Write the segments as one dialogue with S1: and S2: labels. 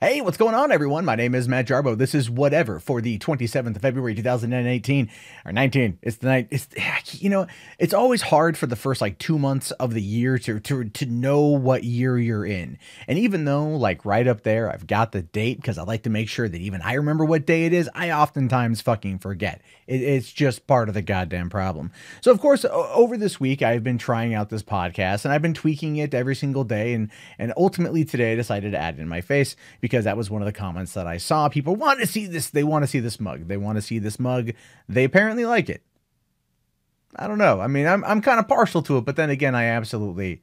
S1: Hey, what's going on, everyone? My name is Matt Jarbo. This is Whatever for the 27th of February, 2018 or 19. It's the night. It's always hard for the first like 2 months of the year to know what year you're in. And even though like right up there, I've got the date because I like to make sure that even I remember what day it is, I oftentimes fucking forget. It's just part of the goddamn problem. So, of course, over this week, I've been trying out this podcast and I've been tweaking it every single day. And ultimately today I decided to add it in my face because that was one of the comments that I saw. People want to see this. They want to see this mug. They want to see this mug. They apparently like it. I don't know. I mean, I'm kind of partial to it, but then again, I absolutely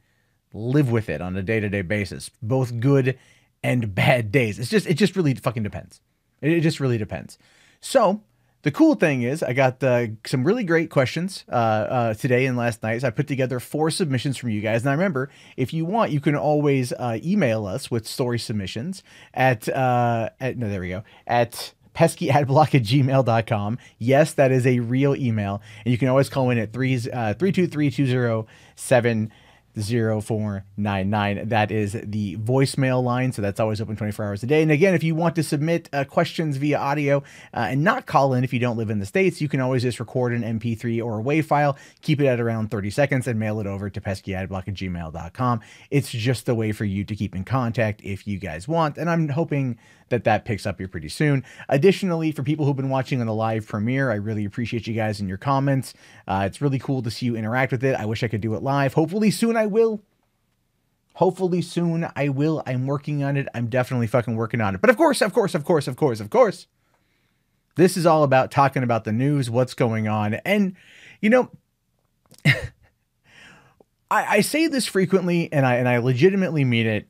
S1: live with it on a day-to-day basis, both good and bad days. It just really fucking depends. It just really depends. So the cool thing is I got some really great questions today and last night. So I put together 4 submissions from you guys. And I remember, if you want, you can always email us with story submissions at peskyadblock@gmail.com. Yes, that is a real email. And you can always call in at 323-207-0499. That is the voicemail line, so that's always open 24 hours a day. And again, if you want to submit questions via audio and not call in if you don't live in the States, you can always just record an MP3 or a WAV file, keep it at around 30 seconds, and mail it over to peskyadblock@gmail.com. It's just a way for you to keep in contact if you guys want, and I'm hoping that picks up here pretty soon. Additionally, for people who've been watching on the live premiere, I really appreciate you guys and your comments. It's really cool to see you interact with it. I wish I could do it live. Hopefully soon I will. Hopefully soon I will. I'm working on it. I'm definitely fucking working on it. But of course, this is all about talking about the news, what's going on. And, you know, I say this frequently, and I legitimately mean it.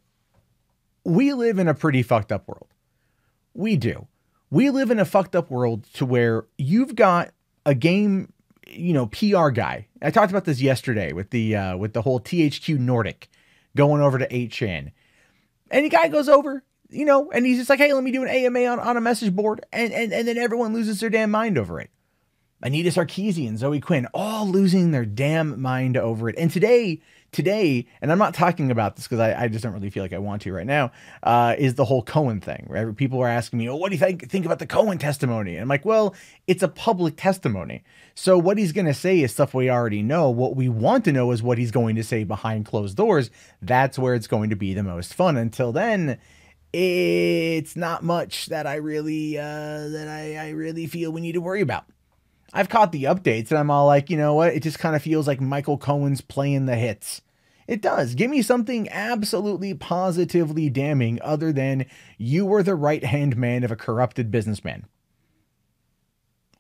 S1: We live in a pretty fucked up world. We do. We live in a fucked up world to where you've got a game, PR guy. I talked about this yesterday with the whole THQ Nordic going over to 8chan. And the guy goes over, and he's just like, hey, let me do an AMA on a message board. And then everyone loses their damn mind over it. Anita Sarkeesian, Zoe Quinn, all losing their damn mind over it. And today, and I'm not talking about this because I just don't really feel like I want to right now, is the whole Cohen thing. Right? People are asking me, oh, what do you think about the Cohen testimony? And I'm like, well, it's a public testimony. So what he's going to say is stuff we already know. What we want to know is what he's going to say behind closed doors. That's where it's going to be the most fun. Until then, it's not much that I really feel we need to worry about. I've caught the updates and I'm all like, you know what? It just kind of feels like Michael Cohen's playing the hits. It does. Give me something absolutely positively damning other than you were the right-hand man of a corrupted businessman.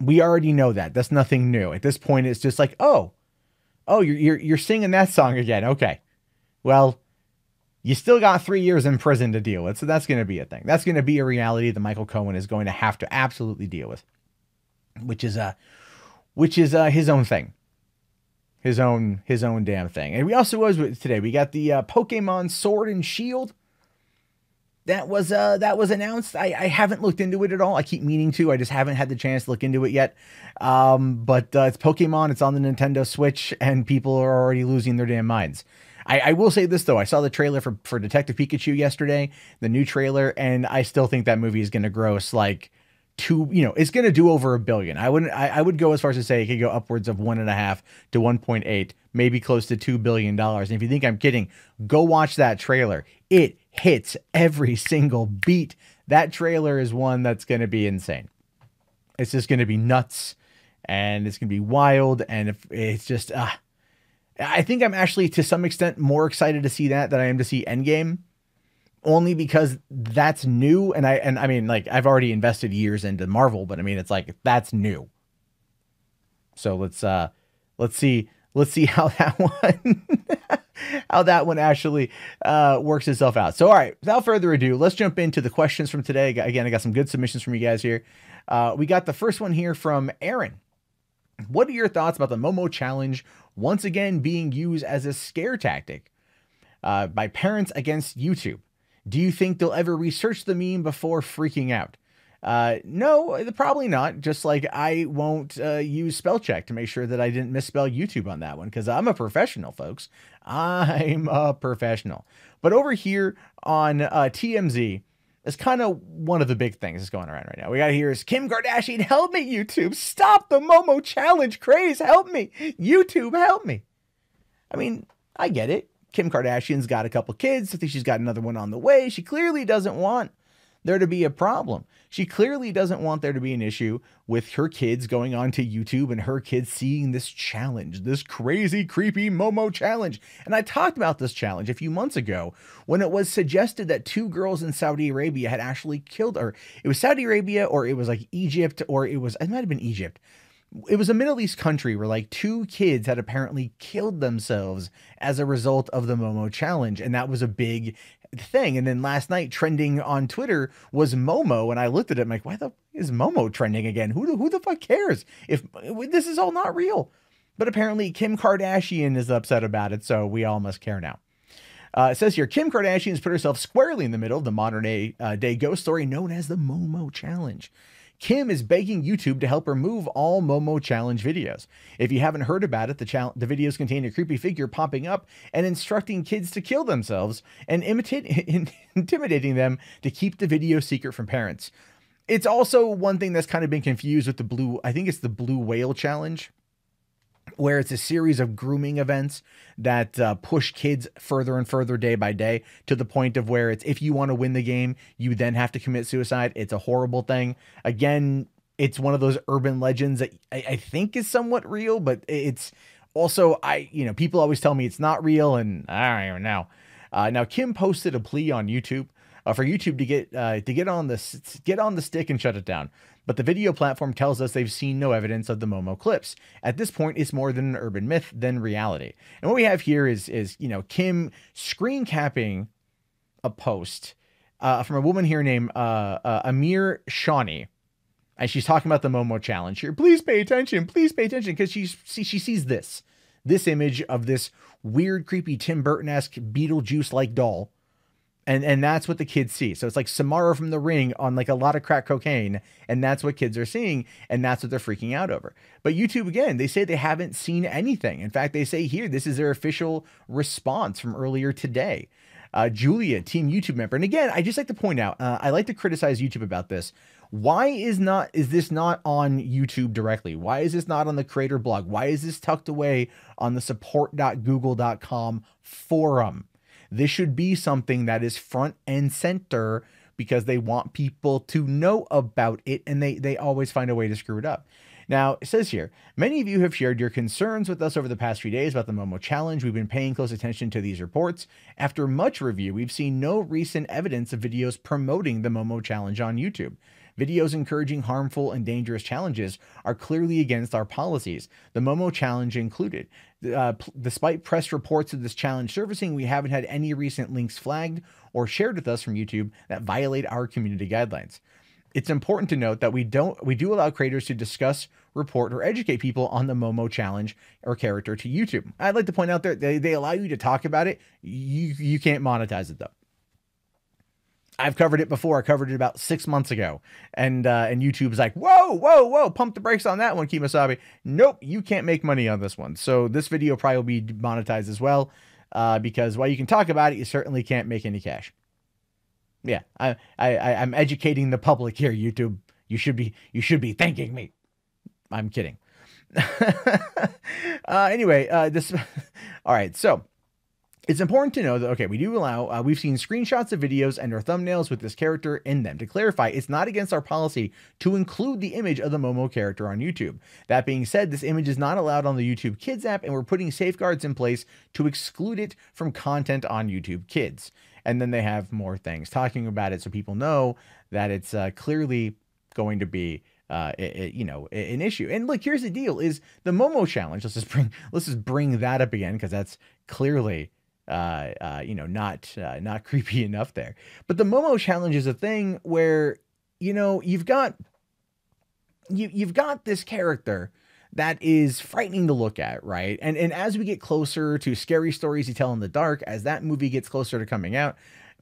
S1: We already know that. That's nothing new. At this point, it's just like, oh, you're singing that song again. Okay. Well, you still got 3 years in prison to deal with. So that's going to be a thing. That's going to be a reality that Michael Cohen is going to have to absolutely deal with, which is his own thing. His own damn thing. And we also today, we got the Pokemon Sword and Shield. That was announced. I haven't looked into it at all. I keep meaning to. I just haven't had the chance to look into it yet. But it's Pokemon. It's on the Nintendo Switch, and people are already losing their damn minds. I will say this, though. I saw the trailer for Detective Pikachu yesterday, the new trailer, and I still think that movie is going to gross like it's going to do over $1 billion. I would go as far as to say it could go upwards of 1.5 to 1.8, maybe close to $2 billion. And if you think I'm kidding, go watch that trailer. It hits every single beat. That trailer is one that's going to be insane. It's just going to be nuts, and it's going to be wild. And if it's just, I think I'm actually to some extent more excited to see that than I am to see Endgame. Only because that's new, and I mean, like, I've already invested years into Marvel, but I mean, it's like that's new. So let's see how that one actually works itself out. So all right, without further ado, let's jump into the questions from today. Again, I got some good submissions from you guys here. We got the first one here from Aaron. What are your thoughts about the Momo challenge once again being used as a scare tactic by parents against YouTube? Do you think they'll ever research the meme before freaking out? No, probably not. Just like I won't use spell check to make sure that I didn't misspell YouTube on that one, because I'm a professional, folks. I'm a professional. But over here on TMZ, It's kind of one of the big things that's going around right now. We got to hear is Kim Kardashian, help me, YouTube. Stop the Momo challenge craze. Help me. YouTube, help me. I mean, I get it. Kim Kardashian's got a couple kids. I think she's got another one on the way. She clearly doesn't want there to be a problem. She clearly doesn't want there to be an issue with her kids going on to YouTube and her kids seeing this challenge, this crazy, creepy Momo challenge. And I talked about this challenge a few months ago when it was suggested that 2 girls in Saudi Arabia had actually killed her. It was Saudi Arabia, or it was like Egypt, or it might have been Egypt. It was a Middle East country where like 2 kids had apparently killed themselves as a result of the Momo challenge. And that was a big thing. And then last night trending on Twitter was Momo. And I looked at it, I'm like, why the is Momo trending again? Who the fuck cares if this is all not real? But apparently Kim Kardashian is upset about it. So we all must care now. It says here, Kim Kardashian has put herself squarely in the middle of the modern day ghost story known as the Momo challenge. Kim is begging YouTube to help remove all Momo challenge videos. If you haven't heard about it, the videos contain a creepy figure popping up and instructing kids to kill themselves and intimidating them to keep the video secret from parents. It's also one thing that's kind of been confused with I think it's the blue whale challenge, where it's a series of grooming events that push kids further and further day by day to the point of where it's, if you want to win the game, you then have to commit suicide. It's a horrible thing. Again, it's one of those urban legends that I think is somewhat real, but it's also, people always tell me it's not real, and I don't even know. Now, Kim posted a plea on YouTube for YouTube to get on the stick and shut it down. But the video platform tells us they've seen no evidence of the Momo clips. At this point, it's more than an urban myth than reality. And what we have here is Kim screen capping a post from a woman here named Amir Shawnee. And she's talking about the Momo challenge here. Please pay attention, because she sees this image of this weird, creepy Tim Burton-esque Beetlejuice-like doll. And that's what the kids see. So it's like Samara from The Ring on like a lot of crack cocaine. And that's what kids are seeing. And that's what they're freaking out over. But YouTube, again, they say they haven't seen anything. In fact, they say here, this is their official response from earlier today. Julia, Team YouTube member. And again, I just like to point out, I like to criticize YouTube about this. Why is this not on YouTube directly? Why is this not on the creator blog? Why is this tucked away on the support.google.com forum? This should be something that is front and center because they want people to know about it, and they always find a way to screw it up. Now, it says here, many of you have shared your concerns with us over the past few days about the Momo challenge. We've been paying close attention to these reports. After much review, we've seen no recent evidence of videos promoting the Momo challenge on YouTube. Videos encouraging harmful and dangerous challenges are clearly against our policies, the Momo challenge included. Despite press reports of this challenge surfacing, we haven't had any recent links flagged or shared with us from YouTube that violate our community guidelines. It's important to note that we do allow creators to discuss, report, or educate people on the Momo challenge or character to YouTube. I'd like to point out that they allow you to talk about it. You can't monetize it though. I've covered it before. I covered it about 6 months ago. And YouTube's like, whoa, pump the brakes on that one, Kemosabe. Nope, you can't make money on this one. So this video probably will be monetized as well, because while you can talk about it, you certainly can't make any cash. Yeah, I'm educating the public here, YouTube. You should be thanking me. I'm kidding. Anyway, all right, so it's important to know that, okay, we do allow, we've seen screenshots of videos and or thumbnails with this character in them. To clarify, it's not against our policy to include the image of the Momo character on YouTube. That being said, this image is not allowed on the YouTube Kids app, and we're putting safeguards in place to exclude it from content on YouTube Kids. And then they have more things talking about it so people know that it's clearly going to be an issue. And look, here's the deal: is the Momo challenge. Let's just bring that up again, because that's clearly not creepy enough there. But the Momo challenge is a thing where, you've got this character that is frightening to look at, right? And as we get closer to Scary Stories You Tell in the Dark, as that movie gets closer to coming out,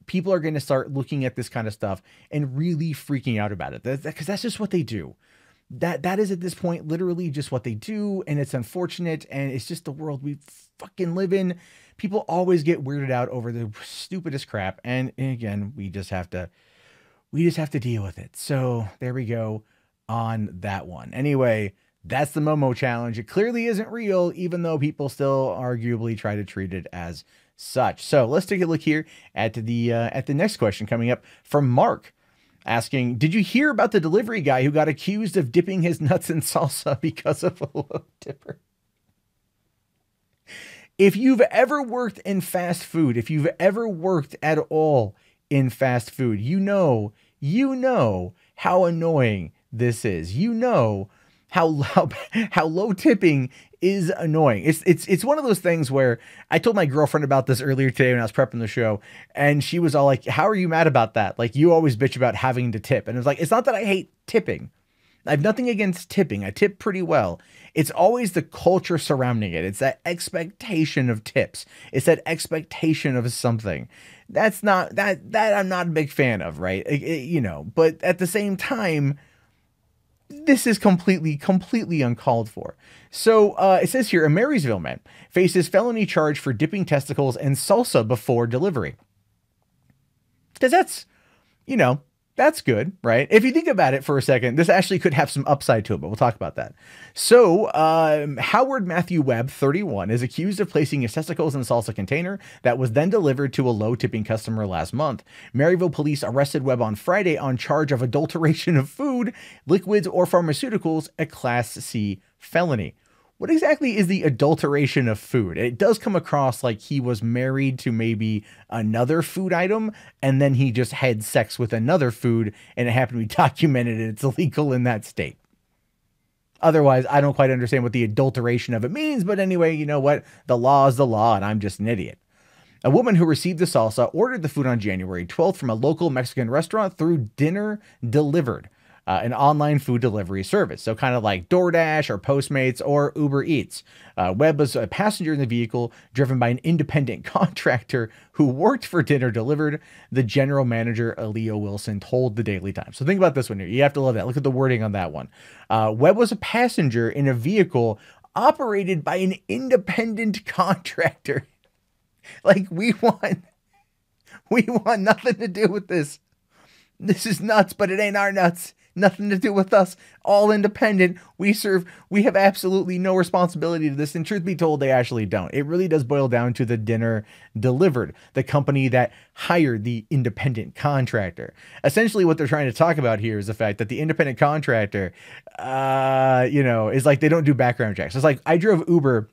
S1: people are going to start looking at this kind of stuff and really freaking out about it, because that's just what they do. That is at this point literally just what they do, and it's unfortunate, and it's just the world we fucking live in. People always get weirded out over the stupidest crap, and again, we just have to we just have to deal with it. So there we go on that one. Anyway, that's the Momo challenge. It clearly isn't real, even though people still arguably try to treat it as such. So let's take a look here at the next question coming up from Mark, asking, did you hear about the delivery guy who got accused of dipping his nuts in salsa because of a low tipper? If you've ever worked in fast food, if you've ever worked at all in fast food, you know how annoying this is. You know how low tipping is annoying. It's one of those things where I told my girlfriend about this earlier today when I was prepping the show, and she was all like, how are you mad about that? Like, you always bitch about having to tip. And it was like, it's not that I hate tipping. I have nothing against tipping. I tip pretty well. It's always the culture surrounding it. It's that expectation of tips. It's that expectation of something. That's not that I'm not a big fan of, right? You know, but at the same time, this is completely uncalled for. So it says here, a Marysville man faces felony charge for dipping testicles in salsa before delivery. Because that's, you know, that's good, right? If you think about it for a second, this actually could have some upside to it, but we'll talk about that. So Howard Matthew Webb, 31, is accused of placing his testicles in a salsa container that was then delivered to a low tipping customer last month. Maryville police arrested Webb on Friday on charge of adulteration of food, liquids, or pharmaceuticals, a Class C felony. What exactly is the adulteration of food? It does come across like he was married to maybe another food item, and then he just had sex with another food, and it happened to be documented, and it's illegal in that state. Otherwise, I don't quite understand what the adulteration of it means, but anyway, you know what? The law is the law, and I'm just an idiot. A woman who received the salsa ordered the food on January 12th from a local Mexican restaurant through Dinner Delivered, an online food delivery service. So kind of like DoorDash or Postmates or Uber Eats. Webb was a passenger in the vehicle driven by an independent contractor who worked for Dinner Delivered. The general manager, Leo Wilson, told the Daily Times. So think about this one here. You have to love that. Look at the wording on that one. Webb was a passenger in a vehicle operated by an independent contractor. Like, we want nothing to do with this. This is nuts, but it ain't our nuts. Nothing to do with us. All independent. We have absolutely no responsibility to this. And truth be told, they actually don't. It really does boil down to the Dinner Delivered, the company that hired the independent contractor. Essentially, what they're trying to talk about here is the fact that the independent contractor, is like, they don't do background checks. It's like, I drove Uber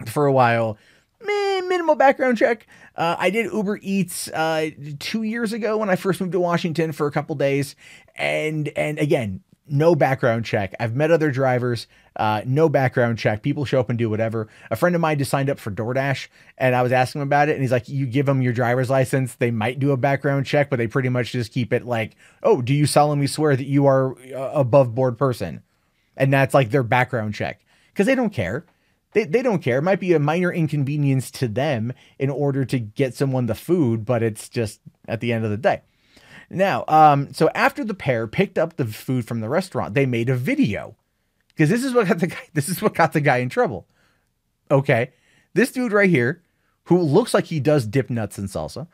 S1: for a while. Minimal background check. I did Uber Eats 2 years ago when I first moved to Washington for a couple days. And again, no background check. I've met other drivers, no background check. People show up and do whatever. A friend of mine just signed up for DoorDash, and I was asking him about it. And he's like, you give them your driver's license, they might do a background check, but they pretty much just keep it like, oh, do you solemnly swear that you are above board person? And that's like their background check, because they don't care. They don't care. It might be a minor inconvenience to them in order to get someone the food, but it's just at the end of the day. Now, so after the pair picked up the food from the restaurant, they made a video, because this is what got the guy in trouble. Okay, this dude right here, who looks like he does dip nuts in salsa.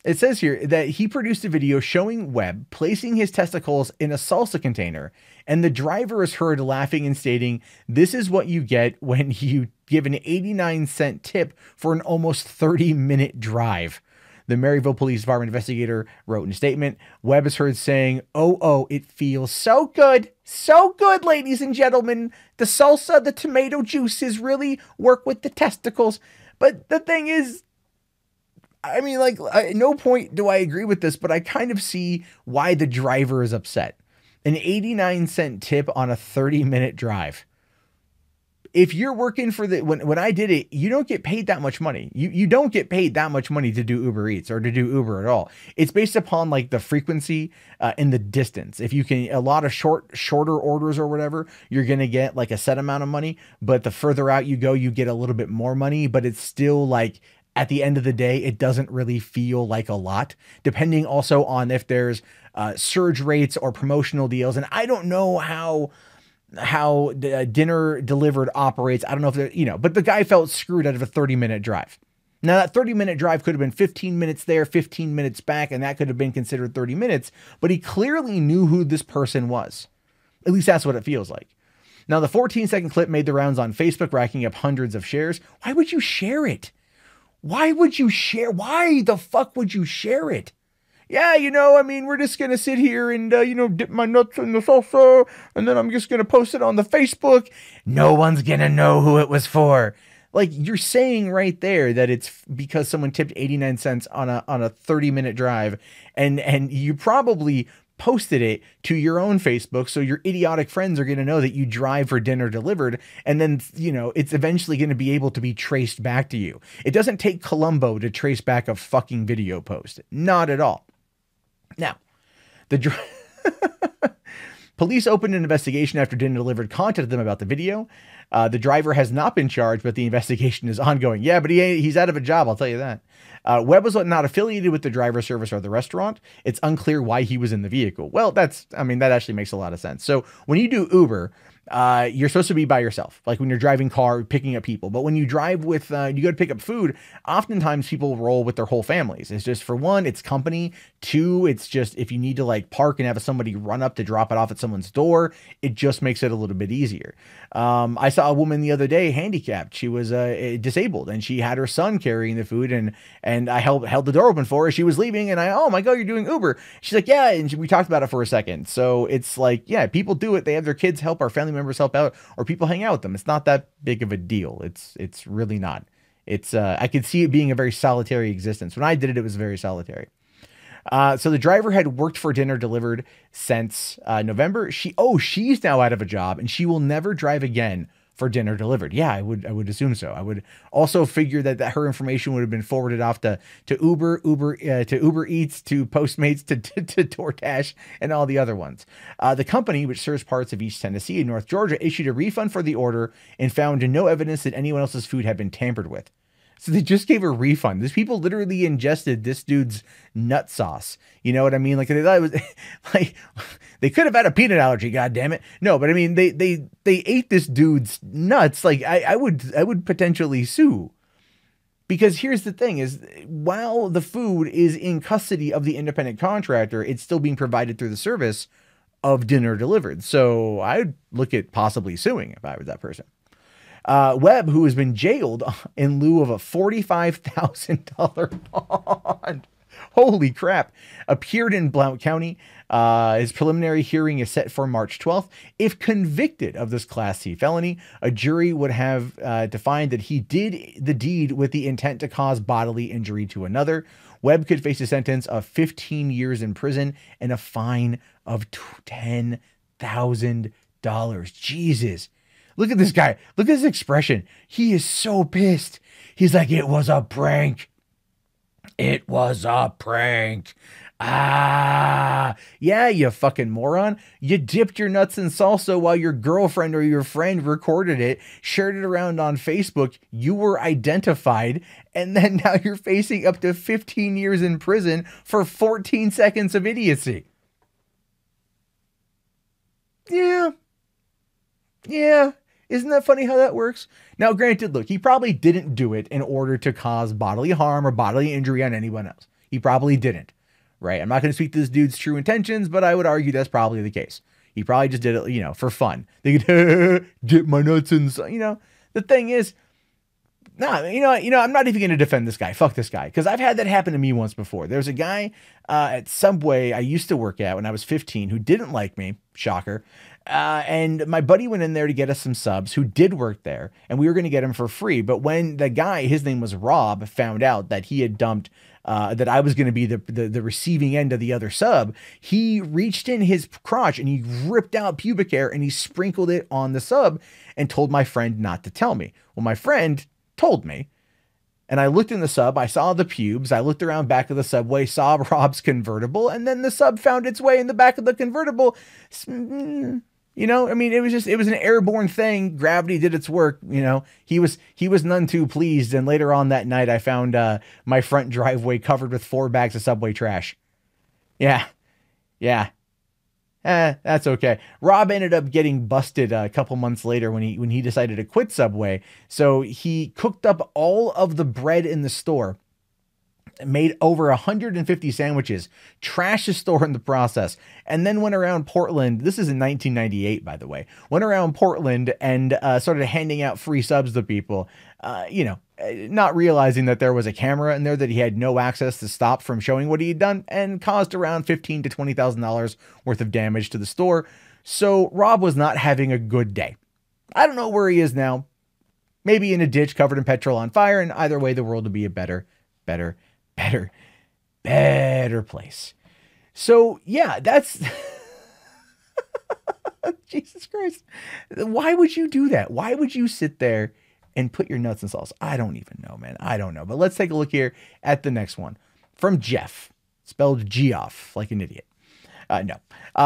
S1: It says here that he produced a video showing Webb placing his testicles in a salsa container, and the driver is heard laughing and stating, "This is what you get when you give an 89-cent tip for an almost 30-minute drive." The Maryville Police Department investigator wrote in a statement, Webb is heard saying, oh, it feels so good, ladies and gentlemen. The salsa, the tomato juices really work with the testicles. But the thing is, I mean, like, at no point do I agree with this, but I kind of see why the driver is upset. An 89-cent tip on a 30-minute drive. If you're working for when I did it, you don't get paid that much money. You don't get paid that much money to do Uber Eats or to do Uber at all. It's based upon like the frequency and the distance. If you can, a lot of shorter orders or whatever, you're going to get like a set amount of money, but the further out you go, you get a little bit more money, but it's still like, at the end of the day, it doesn't really feel like a lot, depending also on if there's surge rates or promotional deals. And I don't know how Dinner Delivered operates. I don't know if they're, but the guy felt screwed out of a 30-minute drive. Now, that 30-minute drive could have been 15 minutes there, 15 minutes back, and that could have been considered 30 minutes, but he clearly knew who this person was. At least that's what it feels like. Now, the 14-second clip made the rounds on Facebook, racking up hundreds of shares. Why would you share it? Why the fuck would you share it? Yeah, we're just going to sit here and, dip my nuts in the salsa, and then I'm just going to post it on the Facebook. No one's going to know who it was for. Like, you're saying right there that it's because someone tipped 89 cents on a 30-minute drive, and you probably posted it to your own Facebook, so your idiotic friends are going to know that you drive for dinner delivered, and then, it's eventually going to be able to be traced back to you. It doesn't take Columbo to trace back a fucking video post. Not at all. Now, police opened an investigation after Dinner Delivered contacted them about the video. The driver has not been charged, but the investigation is ongoing. Yeah, but he's out of a job, I'll tell you that. Webb was not affiliated with the driver service or the restaurant. It's unclear why he was in the vehicle. Well, that actually makes a lot of sense. So when you do Uber, you're supposed to be by yourself, like when you're driving car, picking up people. But when you drive with, you go to pick up food, oftentimes people roll with their whole families. It's just, for one, it's company. Two, it's just, if you need to like park and have somebody run up to drop it off at someone's door, it just makes it a little bit easier. I saw a woman the other day, handicapped. She was disabled, and she had her son carrying the food, and I held the door open for her. She was leaving, and oh my God, you're doing Uber. She's like, yeah. And we talked about it for a second. So it's like, yeah, people do it. They have their kids help, our family members help out, or people hang out with them. It's not that big of a deal. It's really not. It's I could see it being a very solitary existence. When I did it, it was very solitary. So the driver had worked for Dinner Delivered since November. She's now out of a job, and she will never drive again for Dinner Delivered. Yeah, I would assume so. I would also figure that her information would have been forwarded off to Uber Eats, to Postmates, to DoorDash, and all the other ones. The company, which serves parts of East Tennessee and North Georgia, issued a refund for the order and found no evidence that anyone else's food had been tampered with. So they just gave a refund. These people literally ingested this dude's nut sauce. You know what I mean? Like, they thought it was like, they could have had a peanut allergy. God damn it. No, but I mean, they ate this dude's nuts. Like, I would potentially sue, because here's the thing is, while the food is in custody of the independent contractor, it's still being provided through the service of Dinner Delivered. So I'd look at possibly suing if I was that person. Webb, who has been jailed in lieu of a $45,000 bond, holy crap, appeared in Blount County. His preliminary hearing is set for March 12th. If convicted of this Class C felony, a jury would have to find that he did the deed with the intent to cause bodily injury to another. Webb could face a sentence of 15 years in prison and a fine of $10,000. Jesus. Look at this guy. Look at his expression. He is so pissed. He's like, it was a prank. It was a prank. Ah, yeah, you fucking moron. You dipped your nuts in salsa while your girlfriend or your friend recorded it, shared it around on Facebook. You were identified, and then now you're facing up to 15 years in prison for 14 seconds of idiocy. Yeah. Isn't that funny how that works? Now, granted, look, he probably didn't do it in order to cause bodily harm or bodily injury on anyone else. He probably didn't, right? I'm not going to speak to this dude's true intentions, but I would argue that's probably the case. He probably just did it, for fun. They could dip my nuts in, the thing is, I'm not even going to defend this guy. Fuck this guy. Because I've had that happen to me once before. There's a guy at Subway I used to work at when I was 15 who didn't like me. Shocker. And my buddy went in there to get us some subs who did work there, and we were going to get him for free. But when the guy, his name was Rob, found out that he had dumped, that I was going to be the receiving end of the other sub, he reached in his crotch and he ripped out pubic hair and he sprinkled it on the sub and told my friend not to tell me. Well, my friend told me, and I looked in the sub, I saw the pubes, I looked around back of the Subway, saw Rob's convertible, and then the sub found its way in the back of the convertible. It was an airborne thing. Gravity did its work. He was none too pleased. And later on that night, I found my front driveway covered with 4 bags of Subway trash. Yeah. That's okay. Rob ended up getting busted a couple months later when he decided to quit Subway. So he cooked up all of the bread in the store, made over 150 sandwiches, trashed the store in the process, and then went around Portland. This is in 1998, by the way. Went around Portland and started handing out free subs to people, not realizing that there was a camera in there that he had no access to stop from showing what he had done, and caused around $15,000 to $20,000 worth of damage to the store. So Rob was not having a good day. I don't know where he is now. Maybe in a ditch covered in petrol on fire, and either way, the world would be a better place. So yeah, that's Jesus Christ. Why would you do that? Why would you sit there and put your nuts in sauce? I don't even know, man. I don't know. But let's take a look here at the next one from Jeff, spelled Geoff, like an idiot. No.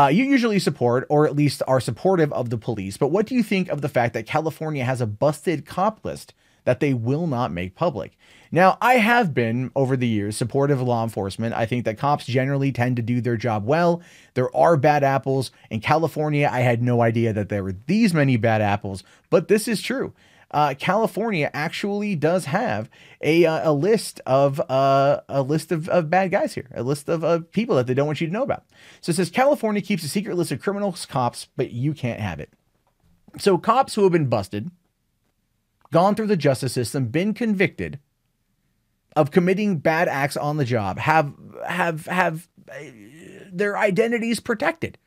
S1: You usually support, or at least are supportive of the police, but what do you think of the fact that California has a busted cop list that they will not make public? Now, I have been, over the years, supportive of law enforcement. I think that cops generally tend to do their job well. There are bad apples. In California, I had no idea that there were these many bad apples, but this is true. California actually does have a list of bad guys here, a list of people that they don't want you to know about. So it says California keeps a secret list of criminals, cops, but you can't have it. So cops who have been busted, gone through the justice system, been convicted of committing bad acts on the job, have their identities protected.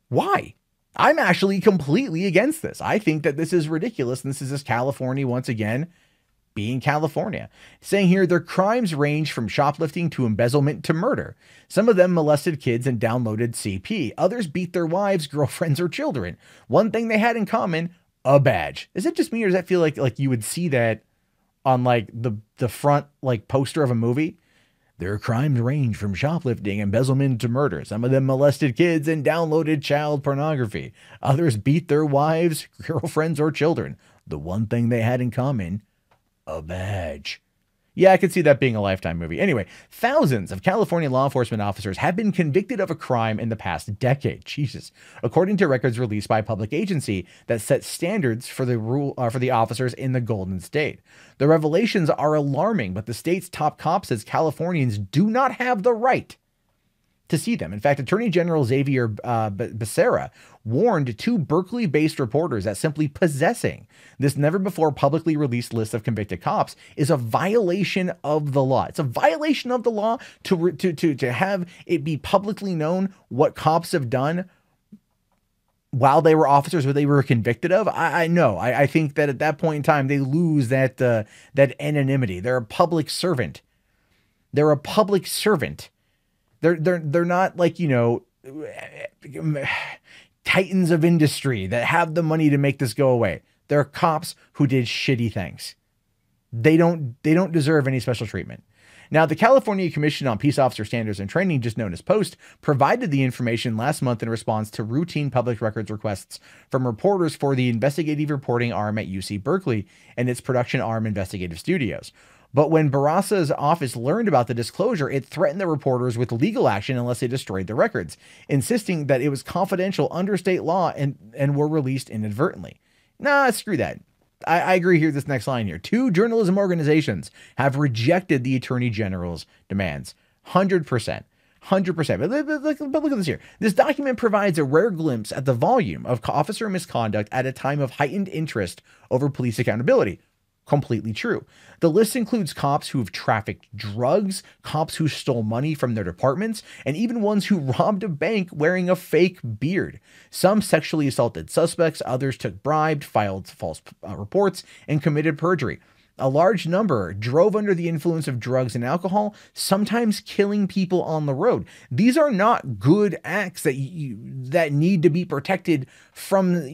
S1: Why? I'm actually completely against this. I think that this is ridiculous. And this is just California once again being California. Saying here their crimes range from shoplifting to embezzlement to murder. Some of them molested kids and downloaded CP. Others beat their wives, girlfriends, or children. One thing they had in common, a badge. Is it just me, or does that feel like you would see that on like the front like poster of a movie? Their crimes range from shoplifting, embezzlement to murder. Some of them molested kids and downloaded child pornography. Others beat their wives, girlfriends, or children. The one thing they had in common, a badge. Yeah, I could see that being a Lifetime movie. Anyway, thousands of California law enforcement officers have been convicted of a crime in the past decade. Jesus. According to records released by a public agency that sets standards for the officers in the Golden State. The revelations are alarming, but the state's top cop says Californians do not have the right to see them. In fact, Attorney General Xavier Becerra warned two Berkeley-based reporters that simply possessing this never-before publicly released list of convicted cops is a violation of the law. It's a violation of the law to have it be publicly known what cops have done while they were officers, what they were convicted of. I know. I think that at that point in time, they lose that anonymity. They're a public servant. They're a public servant. They're not like, titans of industry that have the money to make this go away. They're cops who did shitty things. They don't deserve any special treatment. Now, the California Commission on Peace Officer Standards and Training, just known as POST, provided the information last month in response to routine public records requests from reporters for the investigative reporting arm at UC Berkeley and its production arm, Investigative Studios. But when Barraza's office learned about the disclosure, it threatened the reporters with legal action unless they destroyed the records, insisting that it was confidential under state law and were released inadvertently. Nah, screw that. I agree here, this next line here. Two journalism organizations have rejected the Attorney General's demands. 100%. 100%. But look at this here. This document provides a rare glimpse at the volume of officer misconduct at a time of heightened interest over police accountability. Completely true. The list includes cops who have trafficked drugs, cops who stole money from their departments, and even ones who robbed a bank wearing a fake beard. Some sexually assaulted suspects, others took bribes, filed false reports, and committed perjury. A large number drove under the influence of drugs and alcohol, sometimes killing people on the road. These are not good acts that need to be protected from,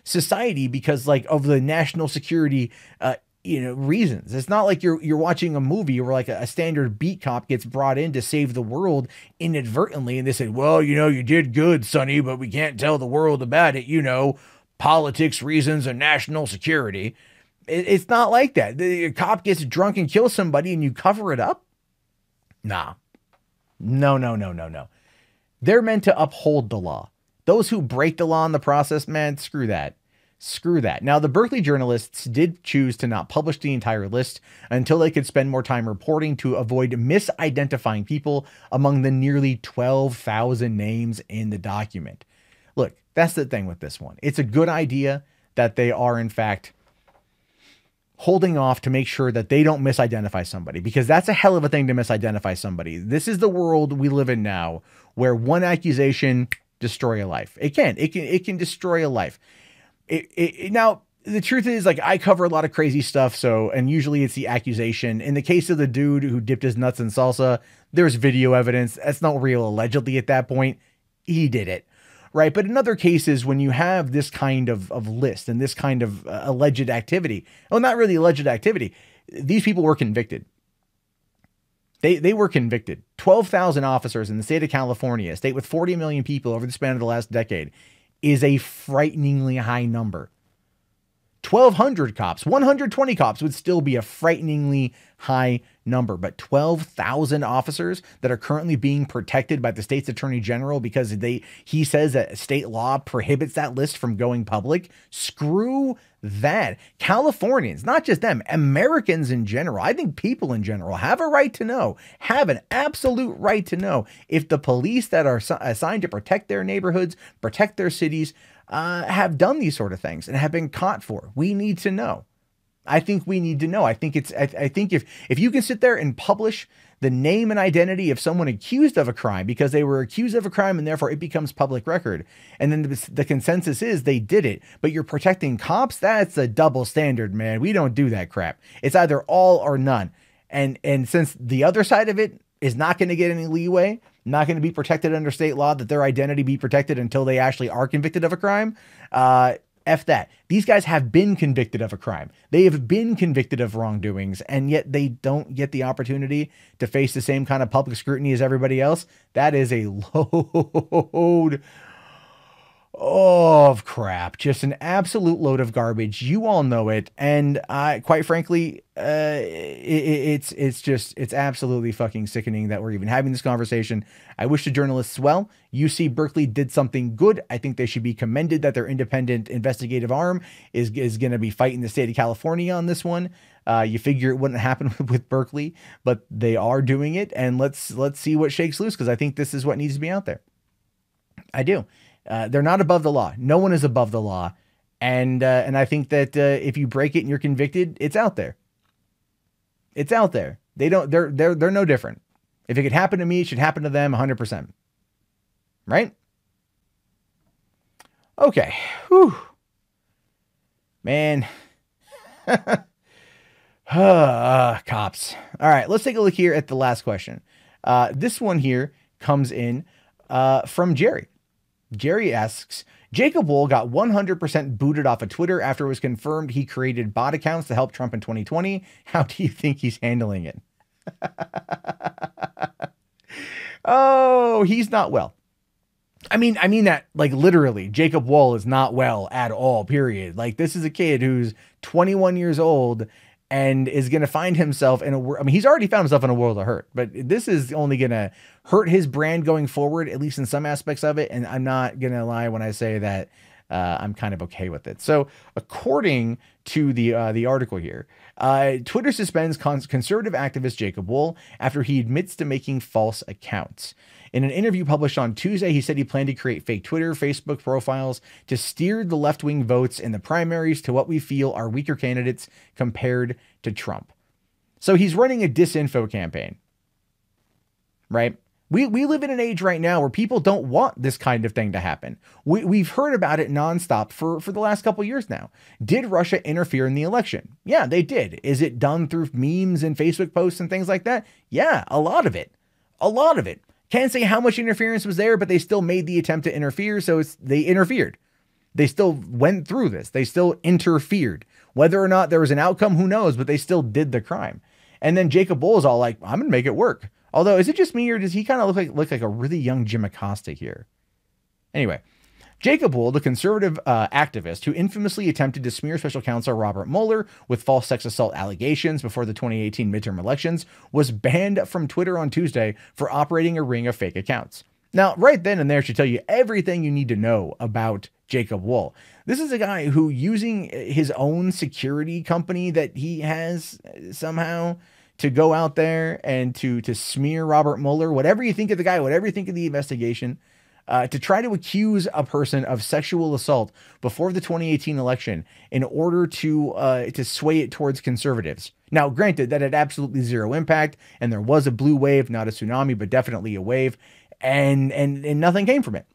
S1: society because of the national security reasons. It's not like you're watching a movie where a standard beat cop gets brought in to save the world inadvertently, and they say, well, you did good, Sonny, but we can't tell the world about it, politics, reasons, and national security. It's not like that. The cop gets drunk and kills somebody and you cover it up? Nah. No. They're meant to uphold the law. Those who break the law in the process, man, screw that. Screw that. Now, the Berkeley journalists did choose to not publish the entire list until they could spend more time reporting to avoid misidentifying people among the nearly 12,000 names in the document. Look, that's the thing with this one. It's a good idea that they are, in fact, holding off to make sure that they don't misidentify somebody, because that's a hell of a thing to misidentify somebody. This is the world we live in now, where one accusation destroy a life. It can destroy a life. Now, the truth is, like, I cover a lot of crazy stuff. So, and usually it's the accusation. In the case of the dude who dipped his nuts in salsa, there's video evidence. That's not real. Allegedly at that point, he did it. Right. But in other cases, when you have this kind of list and this kind of alleged activity, well, not really alleged activity, these people were convicted. They were convicted. 12,000 officers in the state of California, a state with 40 million people over the span of the last decade, is a frighteningly high number. 1,200 cops, 120 cops would still be a frighteningly high number, but 12,000 officers that are currently being protected by the state's attorney general because he says that state law prohibits that list from going public. Screw that. Californians, not just them, Americans in general, I think people in general have a right to know, have an absolute right to know if the police that are assigned to protect their neighborhoods, protect their cities, have done these sort of things and have been caught for. We need to know. I think we need to know. I think if you can sit there and publish the name and identity of someone accused of a crime because they were accused of a crime and therefore it becomes public record, and then the consensus is they did it, but you're protecting cops, that's a double standard, man. We don't do that crap. It's either all or none. And since the other side of it is not going to get any leeway, not going to be protected under state law, that their identity be protected until they actually are convicted of a crime, F that. These guys have been convicted of a crime. They have been convicted of wrongdoings, and yet they don't get the opportunity to face the same kind of public scrutiny as everybody else. That is a load of crap. Just an absolute load of garbage. You all know it. And quite frankly, it's absolutely fucking sickening that we're even having this conversation. I wish the journalists well. UC Berkeley did something good. I think they should be commended that their independent investigative arm is going to be fighting the state of California on this one. You figure it wouldn't happen with Berkeley, but they are doing it. And let's see what shakes loose, because I think this is what needs to be out there. I do. They're not above the law. No one is above the law. And I think that if you break it and you're convicted, it's out there. It's out there. They're no different. If it could happen to me, it should happen to them 100%. Right? Okay. Whew. Man. Cops. All right. Let's take a look here at the last question. This one here comes in from Jerry. Jerry asks, Jacob Wohl got 100% booted off of Twitter after it was confirmed he created bot accounts to help Trump in 2020. How do you think he's handling it? Oh, he's not well. I mean that, like, literally, Jacob Wohl is not well at all, period. Like, this is a kid who's 21 years old and is going to find himself in a, I mean, he's already found himself in a world of hurt, but this is only going to hurt his brand going forward, at least in some aspects of it. And I'm not going to lie when I say that I'm kind of okay with it. So according to the article here, Twitter suspends conservative activist Jacob Wohl after he admits to making false accounts. In an interview published on Tuesday, he said he planned to create fake Twitter, Facebook profiles to steer the left-wing votes in the primaries to what we feel are weaker candidates compared to Trump. So he's running a disinfo campaign, right? We live in an age right now where people don't want this kind of thing to happen. We've heard about it nonstop for the last couple of years now. Did Russia interfere in the election? Yeah, they did. Is it done through memes and Facebook posts and things like that? Yeah, a lot of it. A lot of it. Can't say how much interference was there, but they still made the attempt to interfere, so they interfered. They still went through this. They still interfered. Whether or not there was an outcome, who knows, but they still did the crime. And then Jacob Wohl is all like, I'm going to make it work. Although, is it just me, or does he kind of look like a really young Jim Acosta here? Anyway, Jacob Wohl, the conservative activist who infamously attempted to smear special counsel Robert Mueller with false sex assault allegations before the 2018 midterm elections, was banned from Twitter on Tuesday for operating a ring of fake accounts. Now, right then and there should tell you everything you need to know about Jacob Wohl. This is a guy who, using his own security company that he has somehow, to go out there and to smear Robert Mueller, whatever you think of the guy, whatever you think of the investigation, to try to accuse a person of sexual assault before the 2018 election in order to sway it towards conservatives. Now, granted, that had absolutely zero impact, and there was a blue wave, not a tsunami, but definitely a wave, and nothing came from it.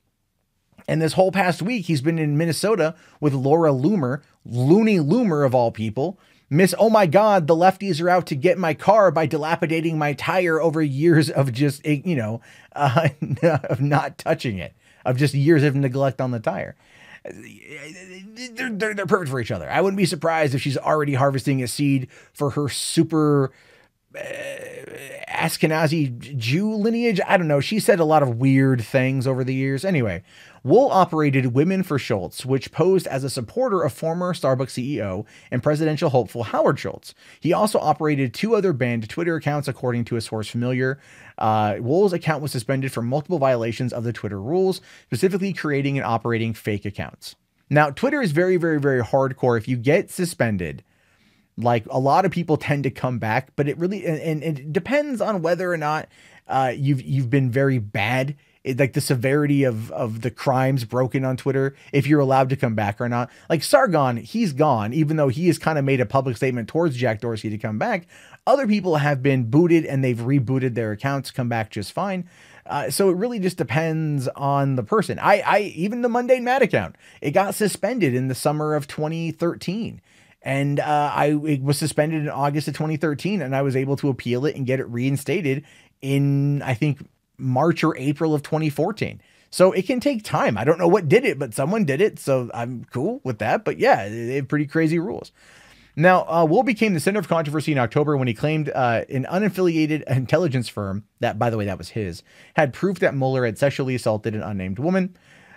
S1: And this whole past week, he's been in Minnesota with Laura Loomer, Looney Loomer of all people. Miss, oh my God, the lefties are out to get my car by dilapidating my tire over years of just, of not touching it, of just years of neglect on the tire. They're perfect for each other. I wouldn't be surprised if she's already harvesting a seed for her super Ashkenazi Jew lineage. I don't know. She said a lot of weird things over the years. Anyway, Wohl operated Women for Schultz, which posed as a supporter of former Starbucks CEO and presidential hopeful Howard Schultz. He also operated 2 other banned Twitter accounts, according to a source familiar. Wohl's account was suspended for multiple violations of the Twitter rules, specifically creating and operating fake accounts. Now, Twitter is very, very, very hardcore. If you get suspended, like, a lot of people tend to come back, but it really, and it depends on whether or not you've been very bad. Like the severity of the crimes broken on Twitter, if you're allowed to come back or not. Like Sargon, he's gone, even though he has kind of made a public statement towards Jack Dorsey to come back. Other people have been booted and they've rebooted their accounts, come back just fine. So it really just depends on the person. Even the Mundane Mad account, it got suspended in the summer of 2013. And it was suspended in August of 2013, and I was able to appeal it and get it reinstated in, I think, March or April of 2014. So it can take time. I don't know what did it, but someone did it. So I'm cool with that. But yeah, pretty crazy rules. Now, Wohl became the center of controversy in October when he claimed an unaffiliated intelligence firm, that, by the way, that was his, had proof that Mueller had sexually assaulted an unnamed woman.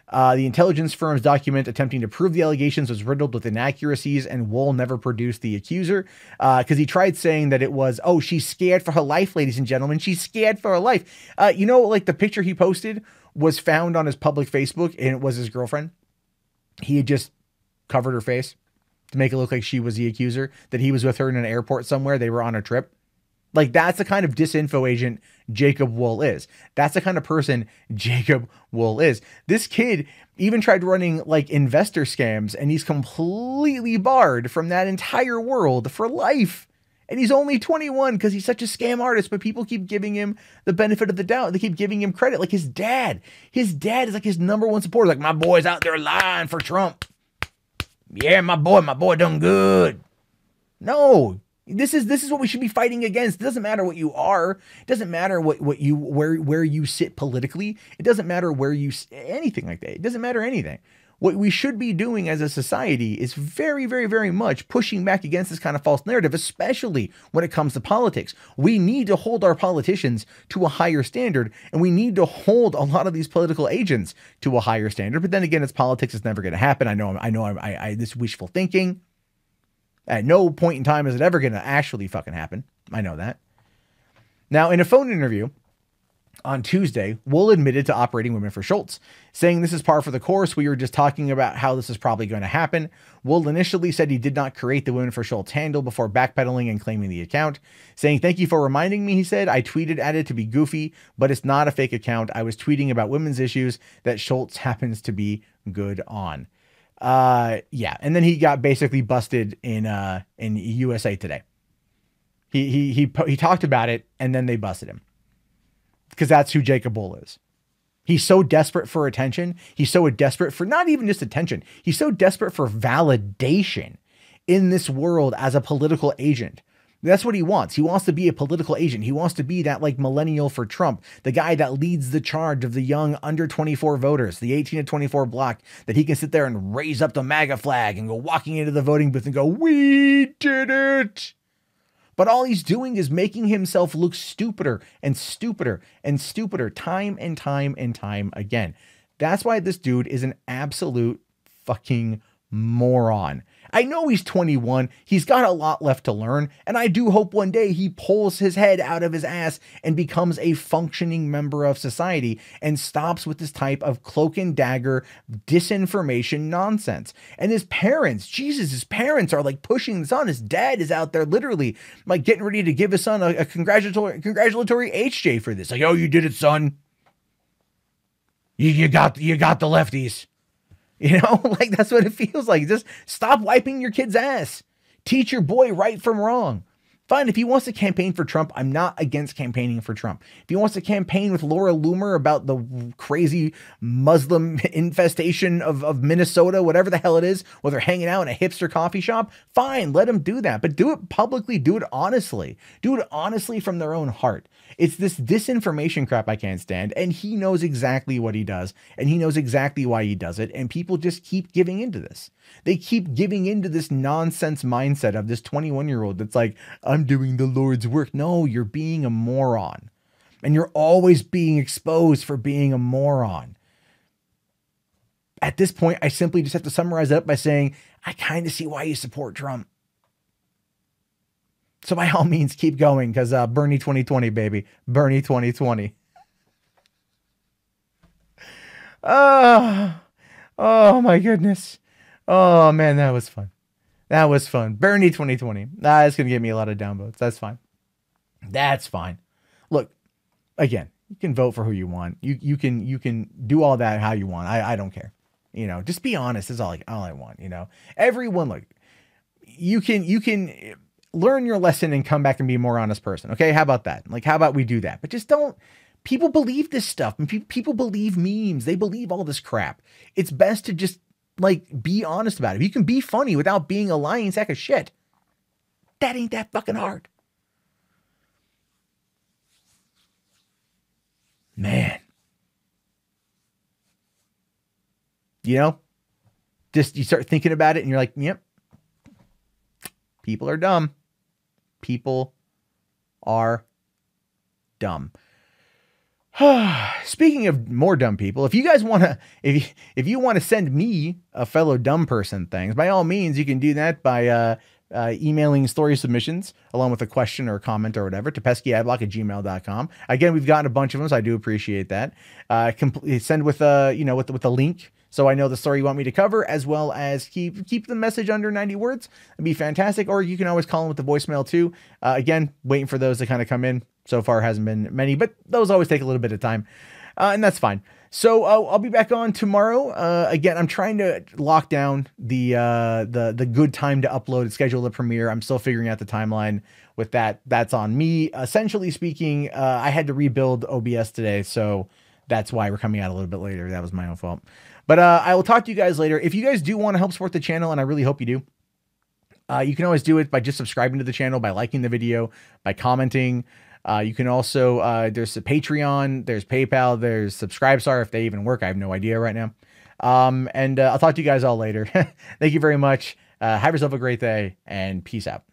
S1: The intelligence firm's document attempting to prove the allegations was riddled with inaccuracies, and Wohl never produced the accuser because he tried saying that it was, oh, she's scared for her life, ladies and gentlemen. She's scared for her life. Like the picture he posted was found on his public Facebook, and it was his girlfriend. He had just covered her face to make it look like she was the accuser, that he was with her in an airport somewhere. They were on a trip. Like, that's the kind of disinfo agent Jacob Wohl is. That's the kind of person Jacob Wohl is. This kid even tried running like investor scams, and he's completely barred from that entire world for life. And he's only 21 because he's such a scam artist, but people keep giving him the benefit of the doubt. They keep giving him credit. Like his dad is like his #1 supporter. Like, my boy's out there lying for Trump. Yeah, my boy done good. No. This is what we should be fighting against. It doesn't matter what you are. It doesn't matter where you sit politically. It doesn't matter anything like that. It doesn't matter anything. What we should be doing as a society is very, very, very much pushing back against this kind of false narrative, especially when it comes to politics. We need to hold our politicians to a higher standard, and we need to hold a lot of these political agents to a higher standard. But then again, it's politics. It's never going to happen. I know this wishful thinking. At no point in time is it ever going to actually fucking happen. I know that. Now, in a phone interview on Tuesday, Wohl admitted to operating Women for Schultz, saying this is par for the course. We were just talking about how this is probably going to happen. Wohl initially said he did not create the Women for Schultz handle before backpedaling and claiming the account, saying, "Thank you for reminding me," he said. "I tweeted at it to be goofy, but it's not a fake account. I was tweeting about women's issues that Schultz happens to be good on." Yeah. And then he got basically busted in USA Today. He talked about it, and then they busted him because that's who Jacob Wohl is. He's so desperate for attention. He's so desperate for not even just attention. He's so desperate for validation in this world as a political agent. That's what he wants. He wants to be a political agent. He wants to be that like millennial for Trump, the guy that leads the charge of the young under 24 voters, the 18 to 24 block, that he can sit there and raise up the MAGA flag and go walking into the voting booth and go, "We did it." But all he's doing is making himself look stupider and stupider and stupider time and time and time again. That's why this dude is an absolute fucking moron. I know he's 21. He's got a lot left to learn. And I do hope one day he pulls his head out of his ass and becomes a functioning member of society and stops with this type of cloak and dagger disinformation nonsense. And his parents, Jesus, his parents are like pushing this on. His dad is out there literally like getting ready to give his son a congratulatory HJ for this. Like, oh, you did it, son. You got the lefties. You know, like that's what it feels like. Just stop wiping your kid's ass. Teach your boy right from wrong. Fine, if he wants to campaign for Trump, I'm not against campaigning for Trump. If he wants to campaign with Laura Loomer about the crazy Muslim infestation of Minnesota, whatever the hell it is, where they're hanging out in a hipster coffee shop, fine, let him do that. But do it publicly, do it honestly. Do it honestly from their own heart. It's this disinformation crap I can't stand, and he knows exactly what he does, and he knows exactly why he does it, and people just keep giving into this. They keep giving into this nonsense mindset of this 21-year-old that's like, I'm doing the Lord's work. No, you're being a moron, and you're always being exposed for being a moron. At this point, I simply just have to summarize it up by saying, I kind of see why you support Trump. So by all means, keep going, because Bernie 2020, baby. Bernie 2020. Oh my goodness. Oh man, that was fun. That was fun. Bernie 2020. That's going to give me a lot of downvotes. That's fine. That's fine. Look, again, you can vote for who you want. You can do all that how you want. I don't care. You know, just be honest is all I want, you know. Everyone, look, you can learn your lesson and come back and be a more honest person. Okay, how about that? Like, how about we do that? But just don't. People believe this stuff. And people believe memes. They believe all this crap. It's best to just like be honest about it. You can be funny without being a lying sack of shit. That ain't that fucking hard. Man. You know, just you start thinking about it and you're like, yep. People are dumb. People are dumb. Speaking of more dumb people, if you guys want to, if you want to send me a fellow dumb person things, by all means, you can do that by emailing story submissions along with a question or a comment or whatever to peskyadblock@gmail.com. Again, we've gotten a bunch of them, so I do appreciate that. Send with with a link, so I know the story you want me to cover, as well as keep the message under 90 words. It'd be fantastic. Or you can always call in with the voicemail too. Again, waiting for those to kind of come in. So far hasn't been many, but those always take a little bit of time, and that's fine. So I'll be back on tomorrow. Again, I'm trying to lock down the good time to upload and schedule the premiere. I'm still figuring out the timeline with that. That's on me. Essentially speaking, I had to rebuild OBS today, so that's why we're coming out a little bit later. That was my own fault. But I will talk to you guys later. If you guys do want to help support the channel, and I really hope you do, you can always do it by just subscribing to the channel, by liking the video, by commenting. You can also, there's a Patreon, there's PayPal, there's Subscribestar, if they even work. I have no idea right now. And I'll talk to you guys all later. Thank you very much. Have yourself a great day and peace out.